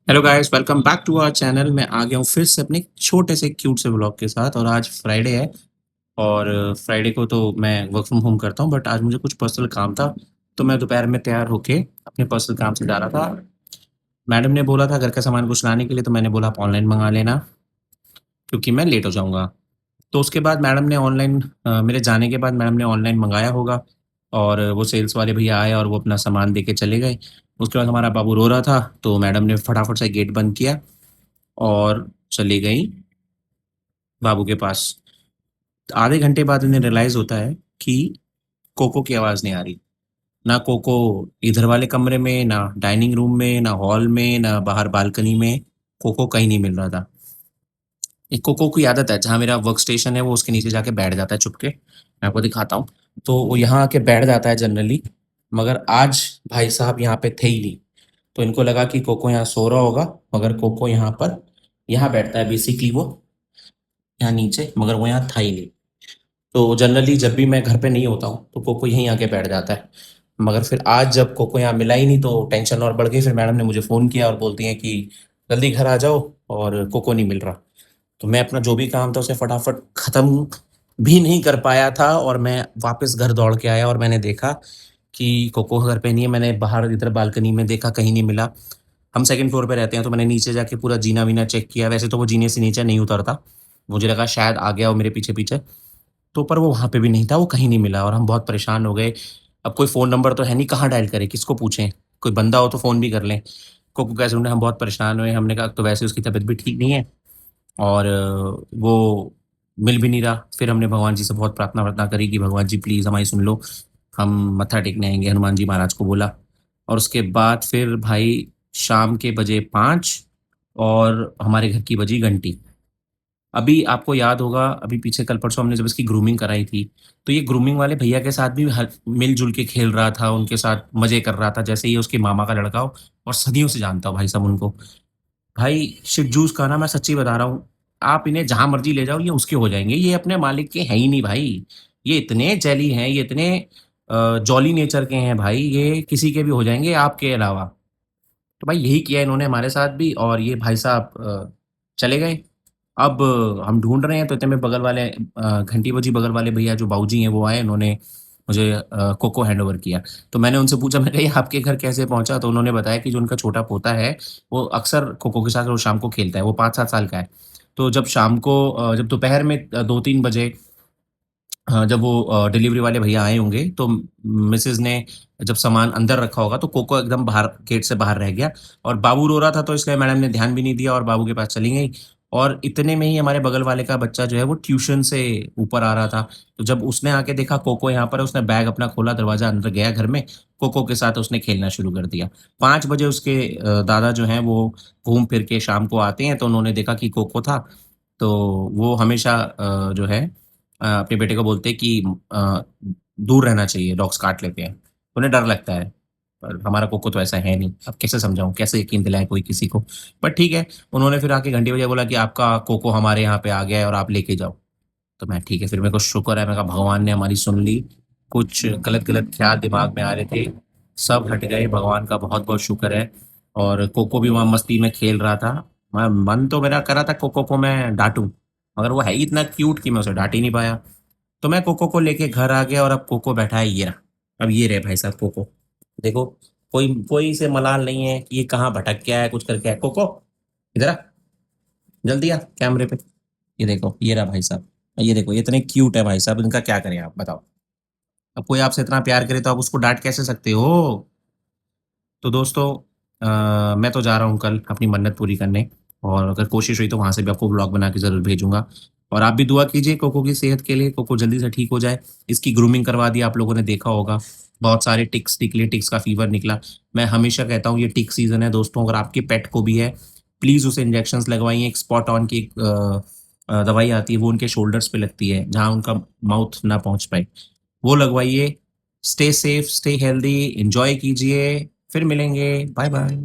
Hello guys, welcome back to our channel. मैं आ गया हूँ फिर से अपने एक छोटे से क्यूट से व्लॉग के साथ। और आज फ्राइडे है और फ्राइडे को तो मैं वर्क फ्रॉम होम करता हूँ, बट आज मुझे कुछ पर्सनल काम था। तो मैं दोपहर में तैयार होके अपने पर्सनल काम से जा रहा था। मैडम ने बोला था घर का सामान कुछ लाने के लिए, तो मैंने बोला आप ऑनलाइन मंगा लेना क्योंकि मैं लेट हो जाऊँगा। तो उसके बाद मैडम ने ऑनलाइन मेरे जाने के बाद मैडम ने ऑनलाइन मंगाया होगा। और वो सेल्स वाले भैया आए और वो अपना सामान दे के चले गए। उसके बाद हमारा बाबू रो रहा था, तो मैडम ने फटाफट से गेट बंद किया और चली गई बाबू के पास। आधे घंटे बाद उन्हें रियलाइज़ होता है कि कोको की आवाज़ नहीं आ रही। ना कोको इधर वाले कमरे में, ना डाइनिंग रूम में, ना हॉल में, ना बाहर बालकनी में, कोको कहीं नहीं मिल रहा था। एक कोको की आदत है, जहाँ मेरा वर्क स्टेशन है वो उसके नीचे जाके बैठ जाता है छुप के। मैं आपको दिखाता हूँ। तो वो यहाँ आके बैठ जाता है जनरली, मगर आज भाई साहब यहाँ पे थे ही नहीं। तो इनको लगा कि कोको यहाँ सो रहा होगा, मगर कोको यहाँ बैठता है बेसिकली वो, यहाँ नीचे, मगर वो यहाँ था ही नहीं। तो जनरली जब भी मैं घर पे नहीं होता हूँ तो कोको यहीं आके बैठ जाता है। मगर फिर आज जब कोको यहाँ मिला ही नहीं तो टेंशन और बढ़ गई। फिर मैडम ने मुझे फ़ोन किया और बोलती हैं कि जल्दी घर आ जाओ, और कोको नहीं मिल रहा। तो मैं अपना जो भी काम था उसे फटाफट ख़त्म भी नहीं कर पाया था, और मैं वापस घर दौड़ के आया और मैंने देखा कि कोको घर पे नहीं है। मैंने बाहर इधर बालकनी में देखा, कहीं नहीं मिला। हम सेकंड फ्लोर पे रहते हैं, तो मैंने नीचे जाके पूरा जीना-वीना चेक किया। वैसे तो वो जीने से नीचे नहीं उतरता। मुझे लगा शायद आ गया हो मेरे पीछे-पीछे। तो पर वो वहाँ पे भी नहीं था, वो कहीं नहीं मिला और हम बहुत परेशान हो गए। अब कोई फ़ोन नंबर तो है नहीं, कहाँ डायल करें, किसको पूछें? कोई बंदा हो तो फ़ोन भी कर लें। कोको कैसे ढूँढें? हम बहुत परेशान हुए। हमने कहा तो वैसे उसकी तबीयत भी ठीक नहीं है और वो मिल भी नहीं रहा। फिर हमने भगवान जी से बहुत प्रार्थना-वार्थना करी कि भगवान जी प्लीज़ हमारी सुन लो, हम मत्था टेकने आएँगे, हनुमान जी महाराज को बोला। और उसके बाद फिर भाई शाम के बजे 5 और हमारे घर की बजी घंटी। अभी आपको याद होगा, अभी पीछे कल-परसों हमने जब इसकी ग्रूमिंग कराई थी, तो ये ग्रूमिंग वाले भैया के साथ भी ह मिल-जुल के खेल रहा था, उनके साथ मज़े कर रहा था, जैसे ये उसके मामा का लड़का हो। और सदियों से जानता हूँ भाई साहब उनको। भाई शिव-जूस का ना, मैं सच्ची बता रहा हूँ, आप इन्हें जहाँ मर्ज़ी ले जाओ ये उसके हो जाएँगे, ये अपने मालिक के हैं ही नहीं भाई। ये इतने जेली हैं, ये इतने जॉली नेचर के हैं भाई, ये किसी के भी हो जाएँगे आपके अलावा। तो भाई यही किया इन्होंने हमारे साथ भी, और ये भाई साहब चले गए। अब हम ढूँढ रहे हैं, तो इतने में बगल वाले घंटी बजी, बगल वाले भैया जो बाबूजी हैं वो आए, उन्होंने मुझे कोको हैंडओवर किया। तो मैंने उनसे पूछा, मैंने कहा ये आपके घर कैसे पहुँचा? तो उन्होंने बताया कि जो उनका छोटा पोता है, वो अक्सर कोको के साथ रोज़ शाम को खेलता है, वो 5-7 साल का है। तो जब शाम को जब दोपहर में 2-3 बजे जब वो डिलीवरी वाले भैया आए होंगे, तो मिसेज़ ने जब सामान अंदर रखा होगा तो कोको एकदम बाहर, गेट से बाहर रह गया। और बाबू रो रहा था, तो इसलिए मैडम ने ध्यान भी नहीं दिया और बाबू के पास चली गई। और इतने में ही हमारे बगल वाले का बच्चा जो है वो ट्यूशन से ऊपर आ रहा था। तो जब उसने आके देखा कोको यहाँ पर है, उसने बैग अपना खोला, दरवाज़ा अंदर गया घर में, कोको के साथ उसने खेलना शुरू कर दिया। 5 बजे उसके दादा जो हैं वो घूम फिर के शाम को आते हैं, तो उन्होंने देखा कि कोको था। तो वो हमेशा जो है अपने बेटे को बोलते हैं कि दूर रहना चाहिए, डॉग्स काट लेते हैं। उन्हें डर लगता है, पर हमारा कोको तो ऐसा है नहीं। अब कैसे समझाऊँ, कैसे यकीन दिलाएँ कोई किसी को? बट ठीक है, उन्होंने फिर आके घंटी बजाई, बोला कि आपका कोको हमारे यहाँ पे आ गया है और आप लेके जाओ। तो मैं ठीक है, फिर मेरे को शुक्र है, मैं कहा भगवान ने हमारी सुन ली। कुछ गलत-गलत ख़्याल दिमाग में आ रहे थे, सब हट गए, भगवान का बहुत-बहुत शुक्र है। और कोको भी वहाँ मस्ती में खेल रहा था। मैं मन तो मेरा कर रहा था कोको को मैं डाँटूँ, मगर वो है ही इतना क्यूट कि मैं उसे डाँट ही नहीं पाया। तो मैं कोको को लेके घर आ गया और अब कोको बैठा है ये रहा। अब ये रहे भाई साहब कोको। देखो, कोई कोई इसे मलाल नहीं है कि ये कहाँ भटक के आया है, कुछ करके आया है। कोको, इधर आ, जल्दी आ कैमरे पे। ये देखो, ये रहा भाई साहब। ये देखो, ये इतने क्यूट है भाई साहब, इनका क्या करें आप बताओ? अब कोई आपसे इतना प्यार करे तो आप उसको डाँट कैसे सकते हो? तो दोस्तों, मैं तो जा रहा हूँ कल अपनी मन्नत पूरी करने, और अगर कोशिश हुई तो वहाँ से भी आपको व्लॉग बना के ज़रूर भेजूँगा। और आप भी दुआ कीजिए कोको की सेहत के लिए, कोको जल्दी से ठीक हो जाए। इसकी ग्रूमिंग करवा दी, आप लोगों ने देखा होगा। बहुत सारे टिक्स निकले, टिक्स का फ़ीवर निकला। मैं हमेशा कहता हूँ ये टिक सीज़न है दोस्तों, अगर आपके पेट को भी है, प्लीज़ उसे इंजेक्शंस लगवाइए। एक स्पॉट ऑन की एक दवाई आती है, वो उनके शोल्डर्स पे लगती है, जहाँ उनका माउथ ना पहुँच पाए। वो लगवाइए। Stay safe, stay healthy, enjoy कीजिए। फिर मिलेंगे। Bye bye.